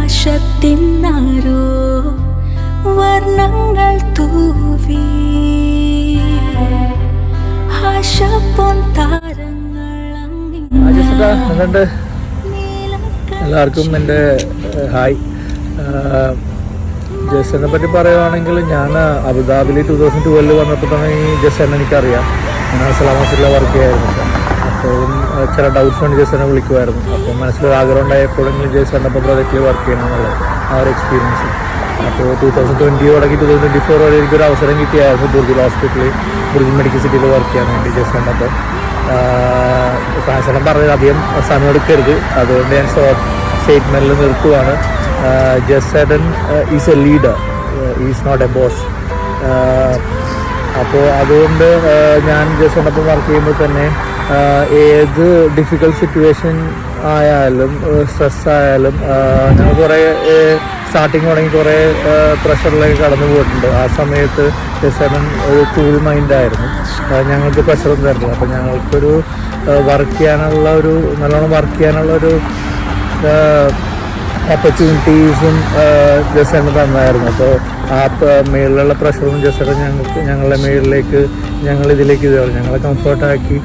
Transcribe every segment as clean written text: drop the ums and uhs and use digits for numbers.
ആകാശത്തിന്നാരോ വർണ്ണങ്ങൾ തൂവി ആശപ്പൊൻ താരങ്ങൾ എല്ലാവർക്കും എൻ്റെ ഹായ്. ജസ്സനെ പറ്റി പറയുകയാണെങ്കിൽ ഞാൻ അബുദാബിയിൽ 2012 വന്നപ്പോൾ തന്നെ ഈ ജസ്സനെ എനിക്കറിയാം. ഞാൻ സലാമസിൽ വർക്ക് ചെയ്യായിരുന്നു. അപ്പോഴും ചില ഡൗട്ട്സ് കൊണ്ട് ജസ്സനെ വിളിക്കുമായിരുന്നു. അപ്പോൾ മനസ്സിലൊരു ആഗ്രഹം ഉണ്ടായപ്പോഴെങ്കിലും ജസ്സൻ്റെ ഇപ്പോൾ പ്രോജക്റ്റിൽ വർക്ക് ചെയ്യണം എന്നുള്ളത് ആ ഒരു എക്സ്പീരിയൻസ്. അപ്പോൾ 2020 തുടങ്ങി 2024 വരെ എനിക്കൊരു അവസരം കിട്ടിയായിരുന്നു ബുർജിൽ ഹോസ്പിറ്റലിൽ, ബുർജിൽ മെഡിക്കൽ സിറ്റിയിൽ വർക്ക് ചെയ്യാൻ വേണ്ടി ജസ്സൻ്റെ. അപ്പോൾ ഫാൻസെല്ലാം പറഞ്ഞത് അധികം സമയം എടുക്കരുത്, അതുകൊണ്ട് ഞാൻ ഷോർട്ട് സ്റ്റേറ്റ്മെൻറ്റിൽ നിർത്തുവാണ്. Justin is a leader, is not a boss. അപ്പോൾ അതുകൊണ്ട് ഞാൻ ജസ്സൻ്റെ ഒപ്പം വർക്ക് ചെയ്യുമ്പോൾ തന്നെ ഏത് ഡിഫിക്കൽട്ട് സിറ്റുവേഷൻ ആയാലും സ്ട്രെസ് ആയാലും ഞങ്ങൾ കുറേ സ്റ്റാർട്ടിങ് തുടങ്ങി കുറേ പ്രഷറിലേക്ക് കടന്നു പോയിട്ടുണ്ട്. ആ സമയത്ത് ജസ്സൻ ഒരു കൂൾ മൈൻഡായിരുന്നു, ഞങ്ങൾക്ക് പ്രഷറൊന്നും തരുന്നത്. അപ്പോൾ ഞങ്ങൾക്കൊരു വർക്ക് ചെയ്യാനുള്ള ഒരു നല്ലോണം വർക്ക് ചെയ്യാനുള്ള ഒരു ഓപ്പർച്യൂണിറ്റീസും ജസ്സന് തന്നായിരുന്നു. അപ്പോൾ ആ മേളിലുള്ള പ്രഷറും ജസ്സന് ഞങ്ങളുടെ മേളിലേക്ക് ഞങ്ങളിതിലേക്ക് ഞങ്ങളെ കംഫർട്ടാക്കി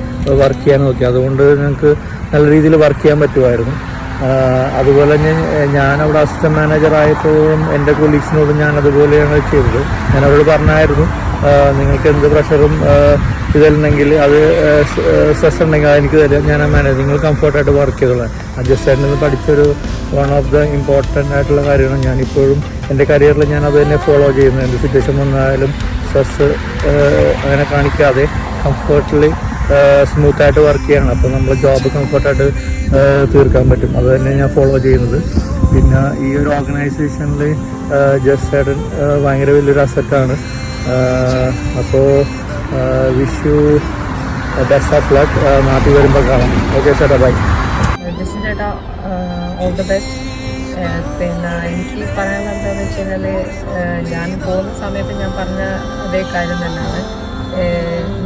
വർക്ക് ചെയ്യാൻ നോക്കി. അതുകൊണ്ട് ഞങ്ങൾക്ക് നല്ല രീതിയിൽ വർക്ക് ചെയ്യാൻ പറ്റുമായിരുന്നു. അതുപോലെ തന്നെ ഞാൻ അവിടെ അസിസ്റ്റൻറ്റ് മാനേജറായപ്പോഴും എൻ്റെ കൊളീഗ്സിനോടും ഞാൻ അതുപോലെയാണ് ചെയ്തത്. ഞാൻ അവരോട് പറഞ്ഞായിരുന്നു, നിങ്ങൾക്ക് എന്ത് പ്രഷറും ഇതല്ലെങ്കിൽ അത് സ്ട്രെസ് ഉണ്ടെങ്കിൽ അതെനിക്ക് തരാം, ഞാൻ മാനേജ്, നിങ്ങൾ കംഫർട്ടായിട്ട് വർക്ക് ചെയ്തോളാം. ജസ്റ്റിൽ നിന്ന് പഠിച്ചൊരു വൺ ഓഫ് ദ ഇമ്പോർട്ടൻ്റ് ആയിട്ടുള്ള കാര്യമാണ്. ഞാനിപ്പോഴും എൻ്റെ കരിയറിൽ ഞാൻ അത് തന്നെ ഫോളോ ചെയ്യുന്നു. എന്ത് സിറ്റുവേഷൻ വന്നാലും സ്ട്രെസ് അങ്ങനെ കാണിക്കാതെ കംഫർട്ടലി സ്മൂത്തായിട്ട് വർക്ക് ചെയ്യണം. അപ്പോൾ നമ്മൾ ജോബ് കംഫർട്ടായിട്ട് തീർക്കാൻ പറ്റും. അത് തന്നെ ഞാൻ ഫോളോ ചെയ്യുന്നത്. പിന്നെ ഈ ഒരു ഓർഗനൈസേഷനിൽ ജസ്സേട്ടൻ ഭയങ്കര വലിയൊരു അസറ്റാണ്. അപ്പോൾ wish you best of luck. നാട്ടിൽ വരുമ്പോൾ കാണാം. ഓക്കെ ചേട്ടാ, ബൈ. ജസ്റ്റിൻ ചേട്ടാ, ഓൾ ദ ബെസ്റ്റ്. പിന്നെ എനിക്ക് പറയാനുള്ളത് എന്താണെന്ന് വെച്ച് കഴിഞ്ഞാൽ, ഞാൻ പോകുന്ന സമയത്ത് ഞാൻ പറഞ്ഞ അതേ കാര്യം തന്നെയാണ്.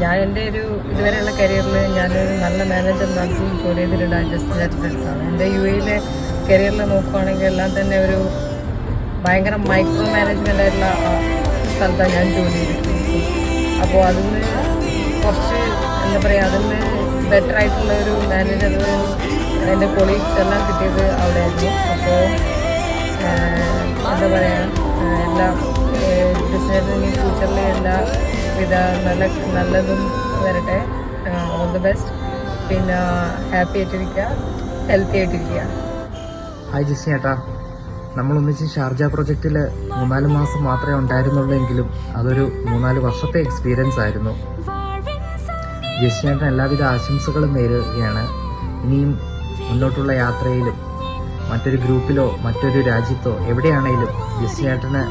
ഞാൻ എൻ്റെ ഒരു ഇതുവരെയുള്ള കരിയറിൽ ഞാനൊരു നല്ല മാനേജർ നടത്തി ജോലി ചെയ്തിട്ടുണ്ട് ജസ്റ്റിൻ ചേട്ടൻ്റെ അടുത്താണ്. എൻ്റെ UAE കരിയറിൽ നോക്കുകയാണെങ്കിൽ എല്ലാം തന്നെ ഒരു ഭയങ്കര മൈക്രോ മാനേജ്മെൻ്റ് ആയിട്ടുള്ള സ്ഥലത്താണ് ഞാൻ ജോലി ചെയ്തിട്ടുള്ളത്. അപ്പോൾ അതിന് കുറച്ച് എന്താ പറയുക, അതിന് ബെറ്റർ ആയിട്ടുള്ള ഒരു മാനേജർ എൻ്റെ കൊളീഗ്സ് എല്ലാം കിട്ടിയത് അവിടെ ആയിരുന്നു. അപ്പോൾ എന്താ പറയുക, എല്ലാ ബിസിനസ്സിന് ഫ്യൂച്ചറിൽ എല്ലാ വിധ നല്ലതും വരട്ടെ. All the best. പിന്നെ ഹാപ്പി ആയിട്ടിരിക്കുക, ഹെൽത്തി ആയിട്ടിരിക്കുക. ഹായ് ജസ്റ്റിൻ ചേട്ടാ, നമ്മളൊന്നിച്ച് ഷാർജ പ്രൊജക്റ്റിൽ 3-4 മാസം മാത്രമേ ഉണ്ടായിരുന്നുള്ളൂ എങ്കിലും അതൊരു 3-4 വർഷത്തെ എക്സ്പീരിയൻസ് ആയിരുന്നു. ജസ്റ്റിൻ ചേട്ടൻ എല്ലാവിധ ആശംസകളും നേരുകയാണ്. ഇനിയും മുന്നോട്ടുള്ള യാത്രയിലും മറ്റൊരു ഗ്രൂപ്പിലോ മറ്റൊരു രാജ്യത്തോ എവിടെയാണെങ്കിലും ജസ്റ്റിൻ ചേട്ടന്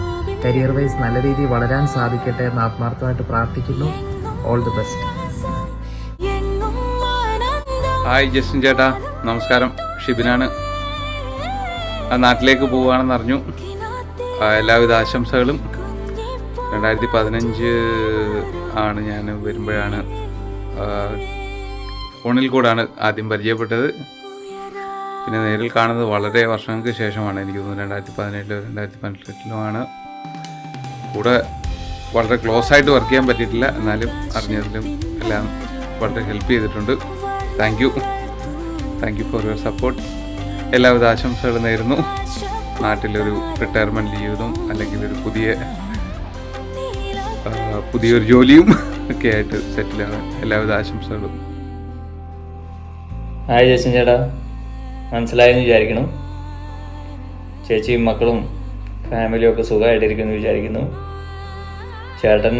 കരിയർ വൈസ് നല്ല രീതിയിൽ വളരാൻ സാധിക്കട്ടെ എന്ന് ആത്മാർത്ഥമായിട്ട് പ്രാർത്ഥിക്കുന്നു. All the best. Hi Justin ചേട്ടാ, നമസ്കാരം. ഷിബിനാണ്. നാട്ടിലേക്ക് പോവുകയാണെന്ന് അറിഞ്ഞു. എല്ലാവിധ ആശംസകളും. 2015 ആണ് ഞാൻ വരുമ്പോഴാണ് ഫോണിൽ കൂടാണ് ആദ്യം പരിചയപ്പെട്ടത്. പിന്നെ നേരിൽ കാണുന്നത് വളരെ വർഷങ്ങൾക്ക് ശേഷമാണ്. എനിക്ക് തോന്നുന്നു 2017 2018 കൂടെ വളരെ ക്ലോസ് ആയിട്ട് വർക്ക് ചെയ്യാൻ പറ്റിയിട്ടില്ല. എന്നാലും അറിഞ്ഞതിലും എല്ലാം വളരെ ഹെൽപ്പ് ചെയ്തിട്ടുണ്ട്. Thank you for your support. എല്ലാവിധ ആശംസകളും നേരുന്നു. നാട്ടിലൊരു റിട്ടയർമെൻറ്റ് ജീവിതം അല്ലെങ്കിൽ ഒരു പുതിയൊരു ജോലിയും ഒക്കെ ആയിട്ട് സെറ്റിലാണ്. എല്ലാവിധ ആശംസകളും. ഹായ് ജസ്റ്റിൻ ചേട്ടാ, മനസ്സിലായെന്ന് വിചാരിക്കണം. ചേച്ചിയും മക്കളും ഫാമിലിയും ഒക്കെ സുഖമായിട്ടിരിക്കുന്നു വിചാരിക്കുന്നു. ചേട്ടൻ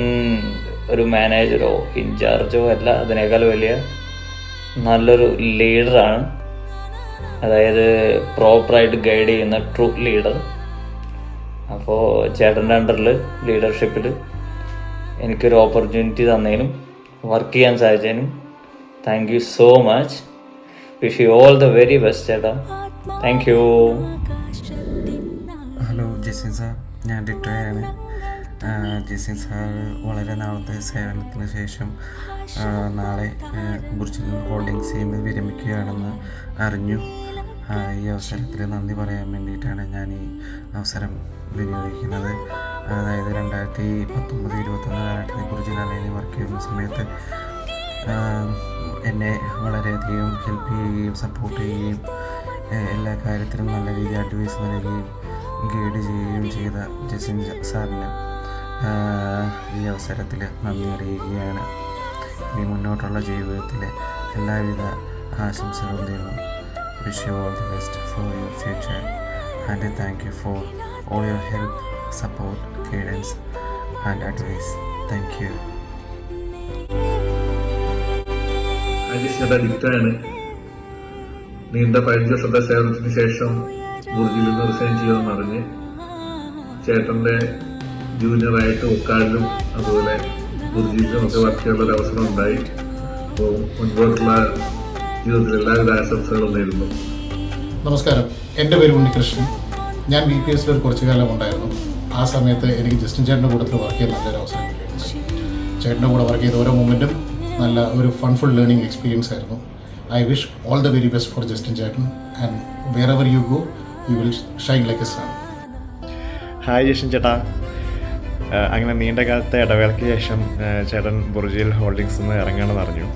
ഒരു മാനേജറോ ഇൻചാർജോ അല്ല, അതിനേക്കാൾ വലിയ നല്ലൊരു ലീഡറാണ്. അതായത് പ്രോപ്പറായിട്ട് ഗൈഡ് ചെയ്യുന്ന ട്രൂ ലീഡർ. അപ്പോൾ ചേട്ടൻ്റെ അണ്ടറിൽ ലീഡർഷിപ്പിൽ എനിക്കൊരു ഓപ്പർച്യൂണിറ്റി തന്നതിനും വർക്ക് ചെയ്യാൻ സാധിച്ചതിനും thank you so much. Wish you all the very best ചേട്ടാ. Thank you. Hello Justin sir, ഞാൻ ഡിറ്റോയാണ്. ജസ്റ്റിൻ സാർ വളരെ നാളത്തെ സേവനത്തിന് ശേഷം നാളെ ബുർജിൽ ഹോൾഡിങ്സിൽ നിന്ന് വിരമിക്കുകയാണെന്ന് അറിഞ്ഞു. ഈ അവസരത്തിൽ നന്ദി പറയാൻ വേണ്ടിയിട്ടാണ് ഞാൻ ഈ അവസരം വിനിയോഗിക്കുന്നത്. അതായത് 2019-21 കാലഘട്ടത്തിൽ ബുർജിൽ അലൈനിൽ വർക്ക് ചെയ്യുന്ന സമയത്ത് എന്നെ വളരെയധികം ഹെൽപ്പ് ചെയ്യുകയും സപ്പോർട്ട് ചെയ്യുകയും എല്ലാ കാര്യത്തിലും നല്ല രീതിയിൽ അഡ്വൈസ് നൽകുകയും ഗൈഡ് ചെയ്യുകയും ചെയ്ത ജസിൻ സാറിന് ഈ അവസരത്തിൽ നന്ദി അറിയിക്കുകയാണ്. ഇനി മുന്നോട്ടുള്ള ജീവിതത്തിൽ എല്ലാവിധ ആശംസകളും നേരുന്നു. Wish you all the best for your future and thank you for all your help, support, guidance and advice. Thank you. ചേട്ടാ ഡിക്റ്റാണ്. നീണ്ട 15 വർഷത്തെ സേവനത്തിന് ശേഷം ബുർജിൽ നിന്ന് റിസൈൻ ചെയ്യുമെന്ന് അറിഞ്ഞ് ചേട്ടന്റെ ജൂനിയറായിട്ട് ഒക്കാലിലും അതുപോലെ ബുർജിലും ഒക്കെ വർക്ക് ചെയ്യാനുള്ള ഒരു അവസരം ഉണ്ടായി. അപ്പോൾ മുൻപോട്ടുള്ള ജീവിതത്തിൽ എല്ലാവിധ ആശംസകളും നേരുന്നു. നമസ്കാരം, എൻ്റെ പേര് ഉണ്ണികൃഷ്ണൻ. ഞാൻ BPSൽ ഒരു കുറച്ചു കാലം ഉണ്ടായിരുന്നു. ആ സമയത്ത് എനിക്ക് ജസ്റ്റിൻ ചേട്ടൻ്റെ കൂട്ടത്തിൽ വർക്ക് ചെയ്യാൻ നല്ലൊരു അവസരം കിട്ടിയിരുന്നു. ചേട്ടൻ്റെ കൂടെ വർക്ക് ചെയ്ത ഓരോ മൊമെൻറ്റും നല്ല ഒരു ഫൺഫുൾ ലേണിംഗ് എക്സ്പീരിയൻസ് ആയിരുന്നു. I wish all the very best for Justin ചേട്ടൻ and wherever you go you will shine like a sun. Hi Justin ചേട്ടാ, അങ്ങനെ നീണ്ട കാലത്തെ ഇടവേളയ്ക്ക് ശേഷം ചേട്ടൻ ബുർജിൽ ഹോൾഡിങ്സിൽ നിന്ന് ഇറങ്ങണമെന്ന് അറിഞ്ഞു.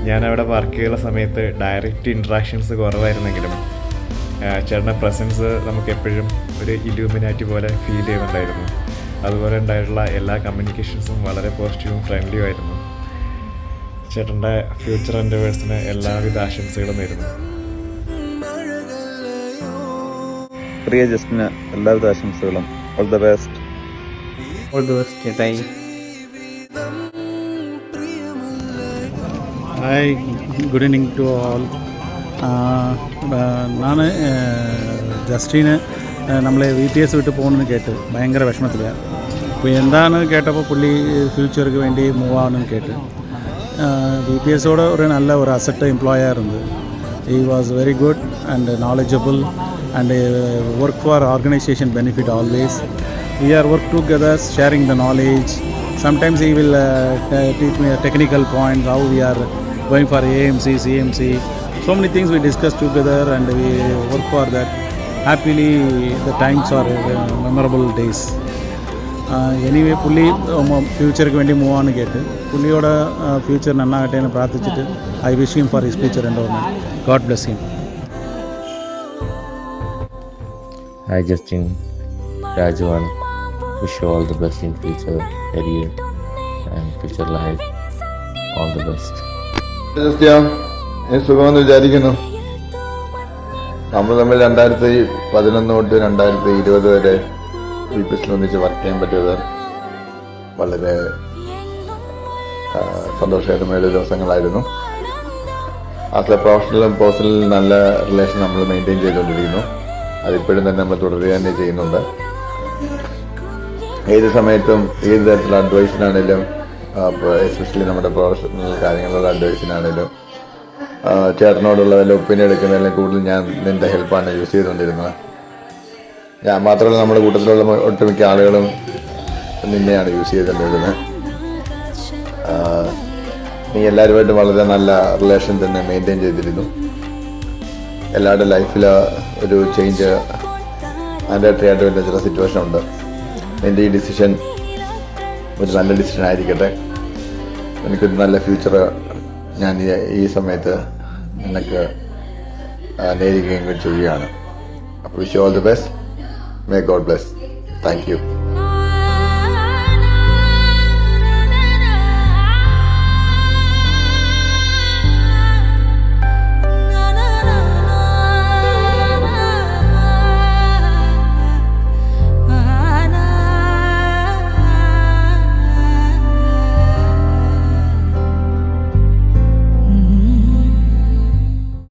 ഞാൻ അവിടെ വർക്ക് ചെയ്യുന്ന സമയത്ത് ഡയറക്റ്റ് ഇൻട്രാക്ഷൻസ് കുറവായിരുന്നെങ്കിലും ചേട്ടൻ്റെ പ്രസൻസ് നമുക്ക് എപ്പോഴും ഒരു ഇലൂമിനാറ്റി പോലെ ഫീൽ ചെയ്യുന്നുണ്ടായിരുന്നു. അതുപോലെ ഉണ്ടായിട്ടുള്ള എല്ലാ കമ്മ്യൂണിക്കേഷൻസും വളരെ പോസിറ്റീവും ഫ്രണ്ട്ലിയും ആയിരുന്നു. ചേട്ടൻ്റെ ഫ്യൂച്ചർ എൻഡേവേഴ്സിന് എല്ലാവിധ ആശംസകളും നേരുന്നു. പ്രിയ ജസ്റ്റിന് എല്ലാവിധ ആശംസകളും. All the best. All the best ചേട്ടായി. Hi, good evening to all. ഞാൻ ജസ്റ്റിന് നമ്മളെ VPS വിട്ട് പോകണമെന്ന് കേട്ട് ഭയങ്കര വിഷമത്തിലാണ്. അപ്പോൾ എന്താണ് കേട്ടപ്പോൾ പുള്ളി ഫ്യൂച്ചർക്ക് വേണ്ടി മൂവ് ആവണമെന്ന് കേട്ട് VPSോട് ഒരു നല്ല ഒരു അസറ്റ് എംപ്ലോയി ആയിരുന്നു. He was very good and knowledgeable and work for organization benefit always. We are work together sharing the knowledge. Sometimes he will teach me a technical point, how we are going for AMC, CMC. So many things we discuss together and we work for that. Happily the times are memorable days. Anyway പുള്ളി ഫ്യൂച്ചർക്ക് വേണ്ടി move ആണ് കേട്ട് പുള്ളിയോടെ future നന്നാകട്ടെ എന്ന് പ്രാർത്ഥിച്ചിട്ട് I wish him for his future endowment. God bless him. Hi Justin, Rajavan. Wish you all the best in future career and future life. All the best. സുഖമെന്ന് വിചാരിക്കുന്നു. നമ്മൾ തമ്മിൽ 2011 തൊട്ട് 2020 വരെ BPSൽ ഒന്നിച്ച് വർക്ക് ചെയ്യാൻ പറ്റിയത് വളരെ സന്തോഷകരമായ ദിവസങ്ങളായിരുന്നു. ആസ് എ പ്രൊഫഷണലും പേഴ്സണലും നല്ല റിലേഷൻ നമ്മൾ മെയിൻറ്റെയിൻ ചെയ്തുകൊണ്ടിരിക്കുന്നു. അതിപ്പോഴും തന്നെ നമ്മൾ തുടരുക തന്നെ ചെയ്യുന്നുണ്ട്. ഏത് സമയത്തും ഏത് തരത്തിലുള്ള അഡ്വൈസിനാണേലും എസ്പെഷ്യലി നമ്മുടെ പ്രൊഫഷണൽ കാര്യങ്ങളുള്ള അഡ്വൈസിനാണേലും ചേട്ടനോടുള്ള വല്ല ഒപ്പീനിയൻ എടുക്കുന്നതിലും കൂടുതൽ ഞാൻ നിൻ്റെ ഹെൽപ്പാണ് യൂസ് ചെയ്തുകൊണ്ടിരുന്നത്. ഞാൻ മാത്രമല്ല, നമ്മുടെ കൂട്ടത്തിലുള്ള ഒട്ടുമിക്ക ആളുകളും നിന്നെയാണ് യൂസ് ചെയ്തുകൊണ്ടിരുന്നത്. നീ എല്ലാവരുമായിട്ടും വളരെ നല്ല റിലേഷൻ തന്നെ മെയിൻറ്റെയിൻ ചെയ്തിരുന്നു. എല്ലാവരുടെ ലൈഫിൽ ഒരു ചേഞ്ച് മാൻഡേറ്ററി ആയിട്ട് വരുന്ന ചില സിറ്റുവേഷൻ ഉണ്ട്. എൻ്റെ ഈ ഡിസിഷൻ ഒരു നല്ല ഡിസിഷൻ ആയിരിക്കട്ടെ. എനിക്കൊരു നല്ല ഫ്യൂച്ചർ ഞാൻ ഈ സമയത്ത് നിനക്ക് നേരിടുകയും ചെയ്യുകയാണ്. അപ്പോൾ wish you all the best. May God bless. Thank you.